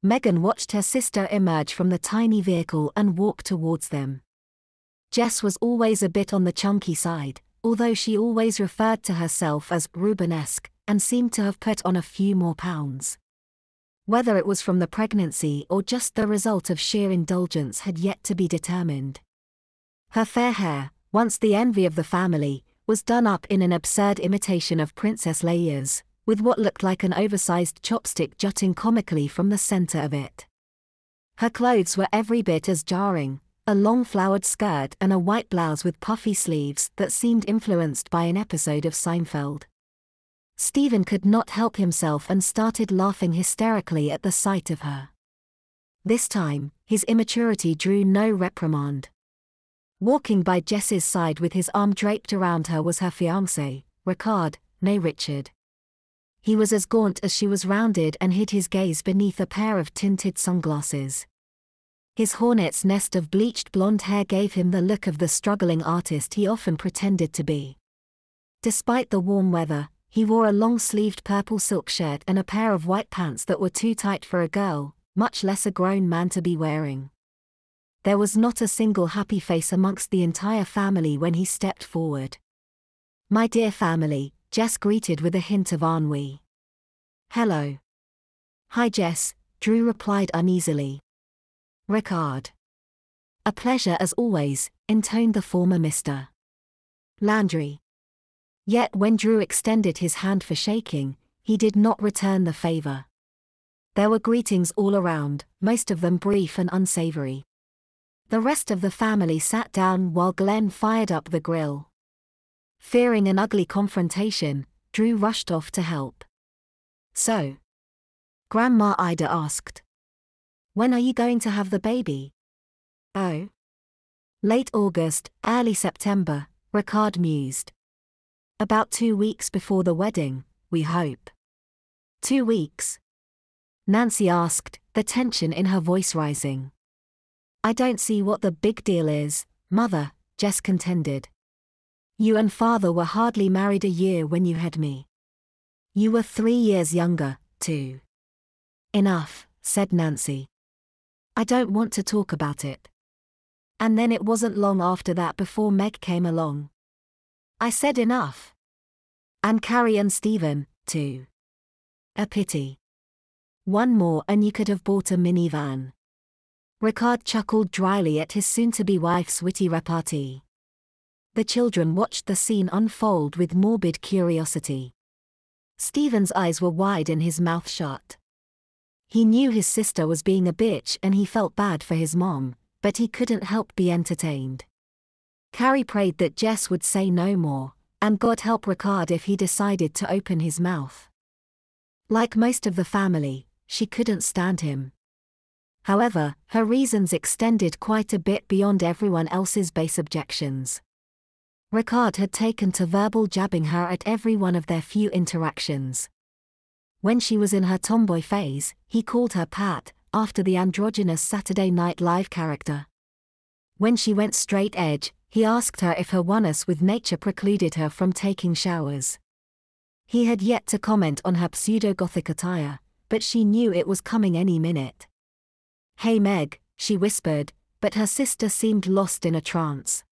Megan watched her sister emerge from the tiny vehicle and walk towards them. Jess was always a bit on the chunky side, although she always referred to herself as Rubenesque and seemed to have put on a few more pounds. Whether it was from the pregnancy or just the result of sheer indulgence had yet to be determined. Her fair hair, once the envy of the family, was done up in an absurd imitation of Princess Leia's, with what looked like an oversized chopstick jutting comically from the center of it. Her clothes were every bit as jarring, a long flowered skirt and a white blouse with puffy sleeves that seemed influenced by an episode of Seinfeld. Stephen could not help himself and started laughing hysterically at the sight of her. This time, his immaturity drew no reprimand. Walking by Jess's side with his arm draped around her was her fiancé, Ricard, née Richard. He was as gaunt as she was rounded and hid his gaze beneath a pair of tinted sunglasses. His hornet's nest of bleached blonde hair gave him the look of the struggling artist he often pretended to be. Despite the warm weather, he wore a long-sleeved purple silk shirt and a pair of white pants that were too tight for a girl, much less a grown man, to be wearing. There was not a single happy face amongst the entire family when he stepped forward. "My dear family," Jess greeted with a hint of ennui. "Hello." "Hi Jess," Drew replied uneasily. "Ricard." "A pleasure as always," intoned the former Mr. Landry. Yet when Drew extended his hand for shaking, he did not return the favor. There were greetings all around, most of them brief and unsavory. The rest of the family sat down while Glenn fired up the grill. Fearing an ugly confrontation, Drew rushed off to help. "So?" Grandma Ida asked. "When are you going to have the baby?" "Oh. Late August, early September," Ricard mused. "About 2 weeks before the wedding, we hope." 2 weeks? Nancy asked, the tension in her voice rising. "I don't see what the big deal is, Mother," Jess contended. "You and Father were hardly married a year when you had me. You were 3 years younger, too." "Enough," said Nancy. "I don't want to talk about it." And then it wasn't long after that before Meg came along. "I said enough. And Carrie and Stephen, too. A pity. One more and you could have bought a minivan." Ricard chuckled dryly at his soon-to-be wife's witty repartee. The children watched the scene unfold with morbid curiosity. Stephen's eyes were wide and his mouth shut. He knew his sister was being a bitch and he felt bad for his mom, but he couldn't help be entertained. Carrie prayed that Jess would say no more, and God help Ricard if he decided to open his mouth. Like most of the family, she couldn't stand him. However, her reasons extended quite a bit beyond everyone else's base objections. Ricard had taken to verbal jabbing her at every one of their few interactions. When she was in her tomboy phase, he called her Pat, after the androgynous Saturday Night Live character. When she went straight edge, he asked her if her oneness with nature precluded her from taking showers. He had yet to comment on her pseudo-gothic attire, but she knew it was coming any minute. "Hey Meg," she whispered, but her sister seemed lost in a trance.